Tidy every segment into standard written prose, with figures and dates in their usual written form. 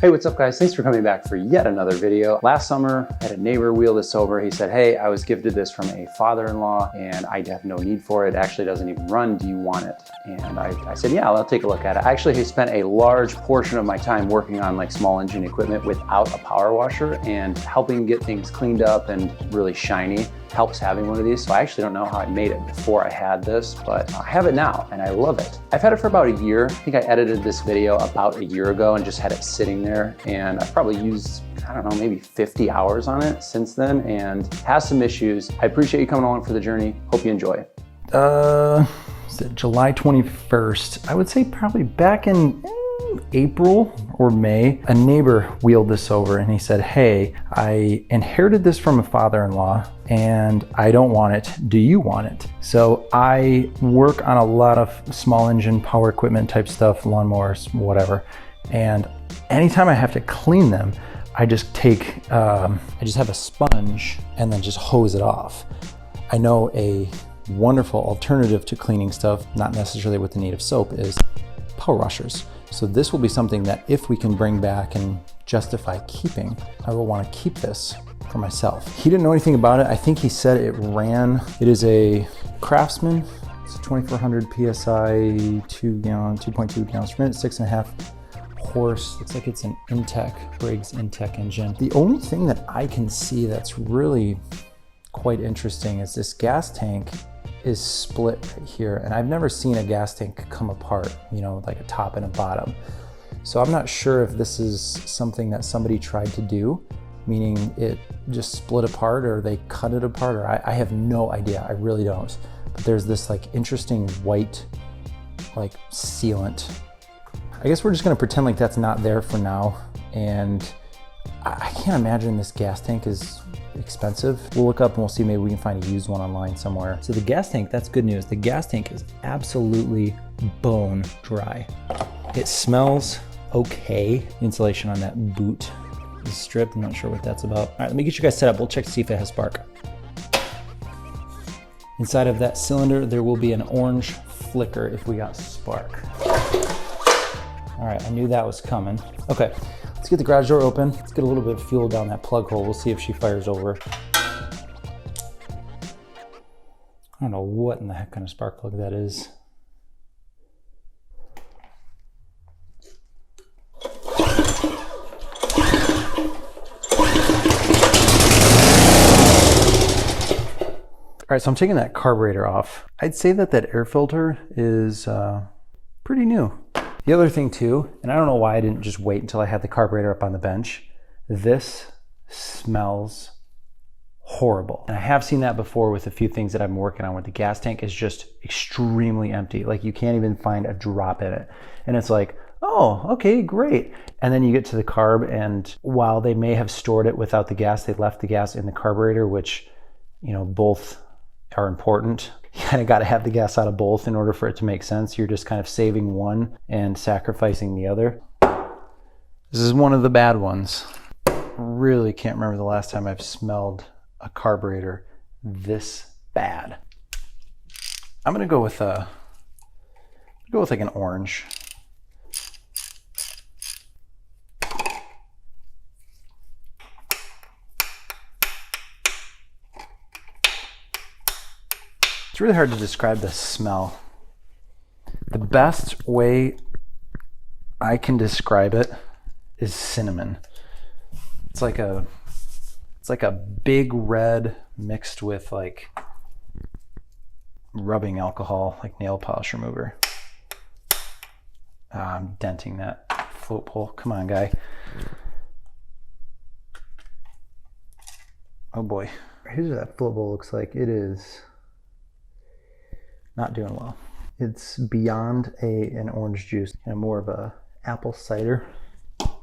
Hey, what's up guys? Thanks for coming back for yet another video. Last summer, I had a neighbor wheel this over. He said, hey, I was gifted this from a father-in-law and I have no need for it. It actually doesn't even run. Do you want it? And I said, yeah, I'll take a look at it. I actually spent a large portion of my time working on like small engine equipment without a power washer, and helping get things cleaned up and really shiny helps having one of these. So I actually don't know how I made it before I had this, but I have it now and I love it. I've had it for about a year. I think I edited this video about a year ago and just had it sitting there, and I've probably used, I don't know, maybe 50 hours on it since then and has some issues. I appreciate you coming along for the journey. Hope you enjoy. Is it July 21st? I would say probably back in April or May, a neighbor wheeled this over and he said, hey, I inherited this from a father-in-law and I don't want it. Do you want it? So I work on a lot of small engine power equipment type stuff, lawnmowers, whatever. And anytime I have to clean them, I just take, I just have a sponge and then just hose it off. I know a wonderful alternative to cleaning stuff, not necessarily with the need of soap, is power washers. So this will be something that if we can bring back and justify keeping, I will want to keep this for myself. He didn't know anything about it. I think he said it ran. It is a Craftsman. It's a 2400 PSI, 2 gallon, 2.2 gallons per minute, 6.5 horse. Looks like it's an Intek, Briggs Stratton Intek engine. The only thing that I can see that's really quite interesting is this gas tank is split right here, and I've never seen a gas tank come apart, you know, like a top and a bottom. So I'm not sure if this is something that somebody tried to do, meaning it just split apart or they cut it apart, or I have no idea. I really don't. But there's this like interesting white like sealant. I guess we're just gonna pretend like that's not there for now. And I can't imagine this gas tank is expensive. We'll look up and we'll see, maybe we can find a used one online somewhere. So the gas tank, that's good news. The gas tank is absolutely bone dry. It smells okay. Insulation on that boot is stripped. I'm not sure what that's about. All right, let me get you guys set up. We'll check to see if it has spark. Inside of that cylinder, there will be an orange flicker if we got spark. All right, I knew that was coming. Okay. Let's get the garage door open. Let's get a little bit of fuel down that plug hole. We'll see if she fires over. I don't know what in the heck kind of spark plug that is. All right, so I'm taking that carburetor off. I'd say that that air filter is pretty new. The other thing too, and I don't know why I didn't just wait until I had the carburetor up on the bench, this smells horrible. And I have seen that before with a few things that I've been working on, where the gas tank is just extremely empty. Like you can't even find a drop in it. And it's like, oh, okay, great. And then you get to the carb, and while they may have stored it without the gas, they left the gas in the carburetor, which, you know, both are important. You kind of got to have the gas out of both in order for it to make sense. You're just kind of saving one and sacrificing the other. This is one of the bad ones. Really can't remember the last time I've smelled a carburetor this bad. I'm gonna go with like an orange. It's really hard to describe the smell. The best way I can describe it is cinnamon. It's like a big red mixed with like rubbing alcohol, like nail polish remover. I'm denting that float pole. Come on, guy. Oh boy. Here's what that float bowl looks like. It is not doing well. It's beyond an orange juice and more of a apple cider.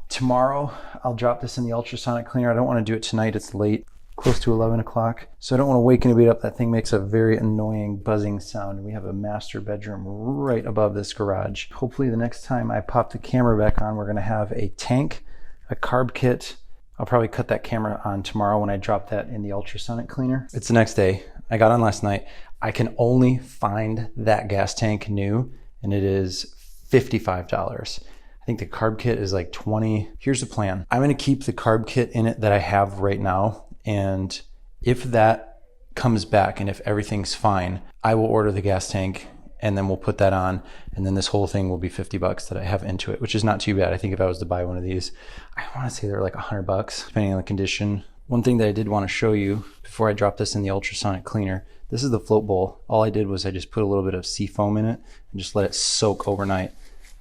Tomorrow, I'll drop this in the ultrasonic cleaner. I don't want to do it tonight. It's late, close to 11 o'clock. So I don't want to wake anybody up. That thing makes a very annoying buzzing sound. We have a master bedroom right above this garage. Hopefully the next time I pop the camera back on, we're going to have a tank, a carb kit. I'll probably cut that camera on tomorrow when I drop that in the ultrasonic cleaner. It's the next day. I got on last night. I can only find that gas tank new, and it is $55. I think the carb kit is like 20. Here's the plan. I'm gonna keep the carb kit in it that I have right now. And if that comes back and if everything's fine, I will order the gas tank and then we'll put that on. And then this whole thing will be 50 bucks that I have into it, which is not too bad. I think if I was to buy one of these, I wanna say they're like 100 bucks, depending on the condition. One thing that I did wanna show you before I drop this in the ultrasonic cleaner, this is the float bowl. All I did was I just put a little bit of sea foam in it and just let it soak overnight.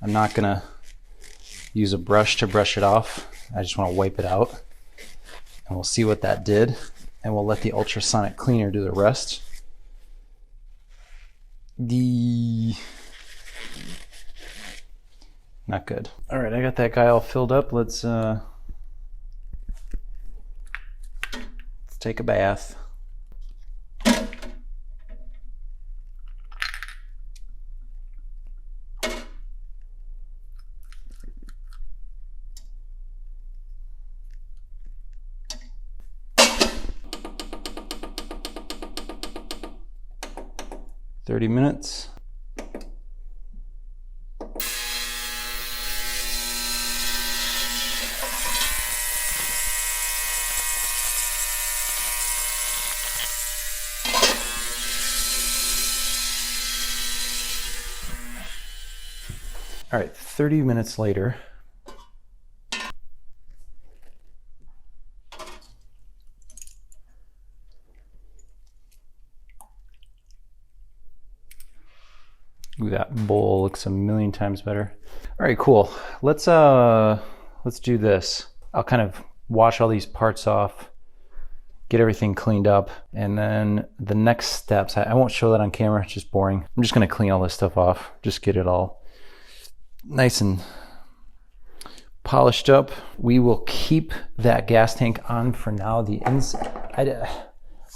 I'm not gonna use a brush to brush it off. I just want to wipe it out and we'll see what that did, and we'll let the ultrasonic cleaner do the rest. Not good. All right, I got that guy all filled up. Let's take a bath. $30 minutes. All right, 30 minutes later. Ooh, that bowl looks a million times better. All right, cool. Let's do this. I'll kind of wash all these parts off, get everything cleaned up, and then the next steps, I won't show that on camera, it's just boring. I'm just gonna clean all this stuff off, just get it all nice and polished up. We will keep that gas tank on for now. The inside,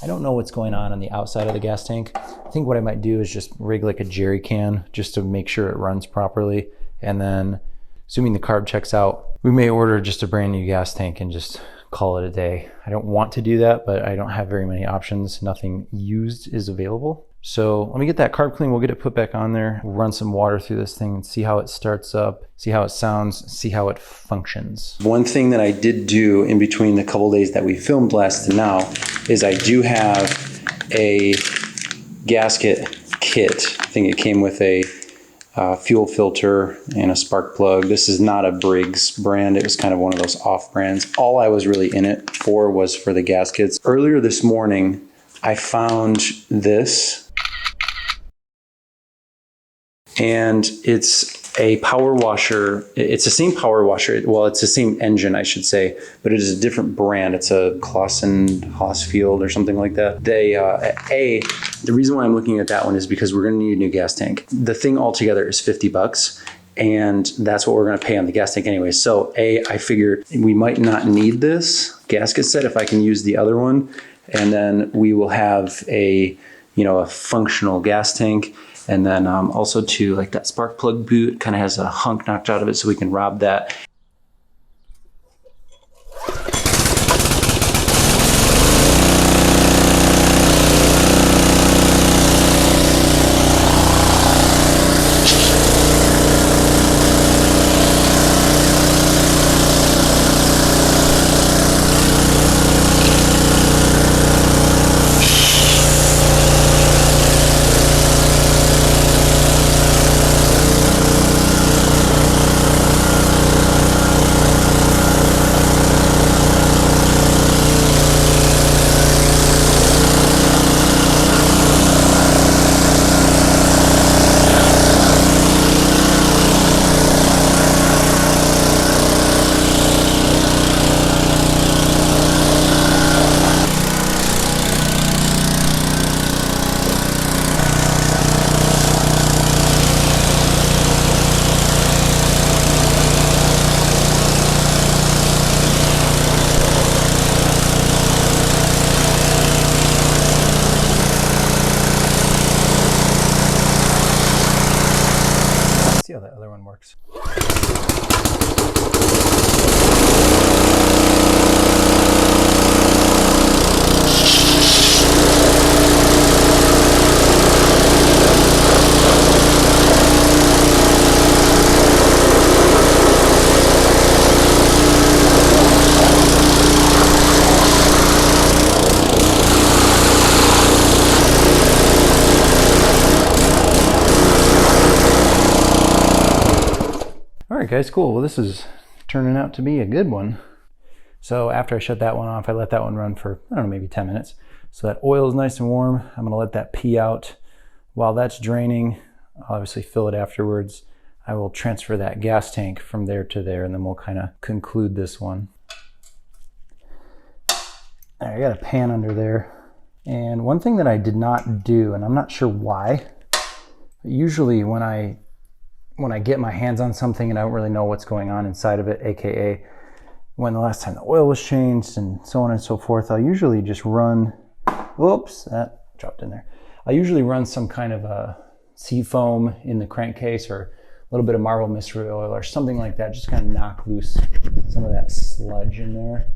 I don't know what's going on the outside of the gas tank. I think what I might do is just rig like a jerry can just to make sure it runs properly. And then assuming the carb checks out, we may order just a brand new gas tank and just call it a day. I don't want to do that, but I don't have very many options. Nothing used is available. So let me get that carb clean. We'll get it put back on there. We'll run some water through this thing and see how it starts up, see how it sounds, see how it functions. One thing that I did do in between the couple days that we filmed last to now is I do have a gasket kit. I think it came with a fuel filter and a spark plug. This is not a Briggs brand. It was kind of one of those off brands. All I was really in it for was for the gaskets. Earlier this morning, I found this. And it's a power washer. It's the same power washer. Well, it's the same engine, I should say, but it is a different brand. It's a Clausen Hosfield or something like that. The reason why I'm looking at that one is because we're gonna need a new gas tank. The thing altogether is 50 bucks. And that's what we're gonna pay on the gas tank anyway. So I figured we might not need this gasket set if I can use the other one. And then we will have a functional gas tank. And then also too, like that spark plug boot kind of has a hunk knocked out of it, so we can rob that. right, guys, cool. Well, this is turning out to be a good one. So after I shut that one off, I let that one run for, I don't know, maybe 10 minutes. So that oil is nice and warm. I'm gonna let that pee out. While that's draining, I'll obviously fill it afterwards. I will transfer that gas tank from there to there, and then we'll kind of conclude this one. All right, I got a pan under there. And one thing that I did not do, and I'm not sure why, usually when I get my hands on something and I don't really know what's going on inside of it, AKA when the last time the oil was changed and so on and so forth, I'll usually just run, whoops, that dropped in there. I usually run some kind of a sea foam in the crankcase or a little bit of Marble Mystery Oil or something like that, just kind of knock loose some of that sludge in there.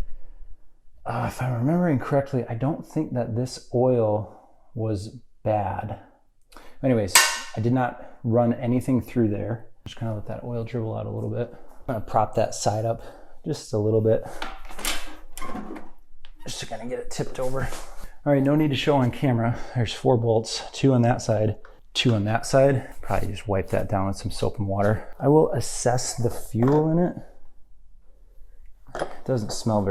If I'm remembering correctly, I don't think that this oil was bad. Anyways, I did not run anything through there. Just kind of let that oil dribble out a little bit. I'm gonna prop that side up just a little bit, just to kind of get it tipped over. All right, no need to show on camera. There's 4 bolts, 2 on that side, 2 on that side. Probably just wipe that down with some soap and water. I will assess the fuel in it. It doesn't smell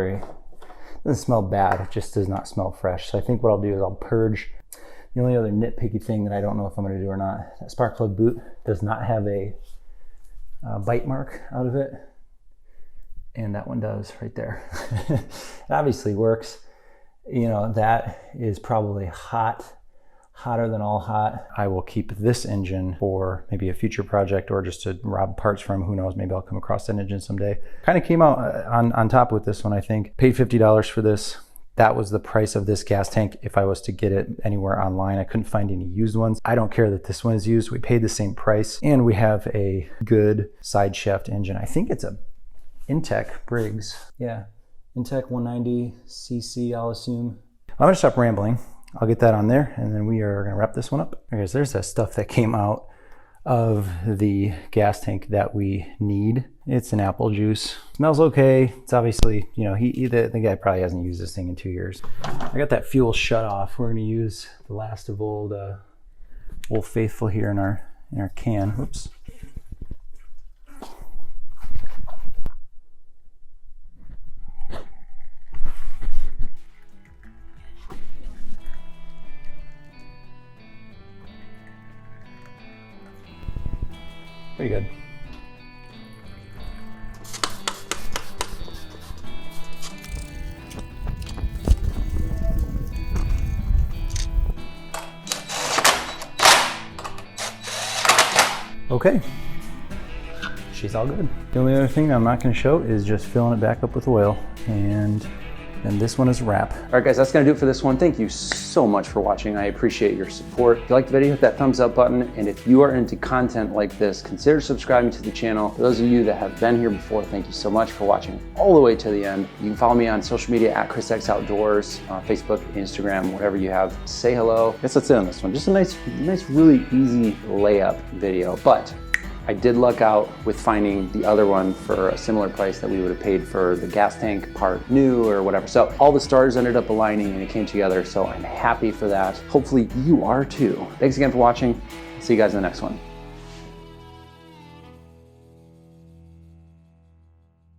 bad, it just does not smell fresh. So I think what I'll do is I'll purge. The only other nitpicky thing that I don't know if I'm gonna do or not, that spark plug boot does not have a bite mark out of it. And that one does right there. It obviously works. You know, that is probably hotter than all hot. I will keep this engine for maybe a future project or just to rob parts from, who knows, maybe I'll come across that engine someday. Kind of came out on top with this one, I think. Paid $50 for this. That was the price of this gas tank if I was to get it anywhere online. I couldn't find any used ones. I don't care that this one is used. We paid the same price and we have a good side shaft engine. I think it's a Intek Briggs. Yeah, Intek 190cc, I'll assume. I'm gonna stop rambling. I'll get that on there and then we are gonna wrap this one up. Okay, so there's that stuff that came out of the gas tank that we need. It's an apple juice. Smells okay. It's obviously, you know, the guy probably hasn't used this thing in 2 years. I got that fuel shut off. We're gonna use the last of Old Faithful here in our can. Whoops. Pretty good. Okay, she's all good. The only other thing I'm not going to show is just filling it back up with oil, and then this one is a wrap. All right, guys, that's gonna do it for this one. Thank you so much for watching. I appreciate your support. If you liked the video, hit that thumbs up button. And if you are into content like this, consider subscribing to the channel. For those of you that have been here before, thank you so much for watching all the way to the end. You can follow me on social media at chrisxoutdoors, Facebook, Instagram, whatever you have. Say hello. I guess that's it on this one. Just a nice, really easy layup video. But I did luck out with finding the other one for a similar price that we would have paid for the gas tank part new or whatever. So all the stars ended up aligning and it came together. So I'm happy for that. Hopefully you are too. Thanks again for watching. See you guys in the next one.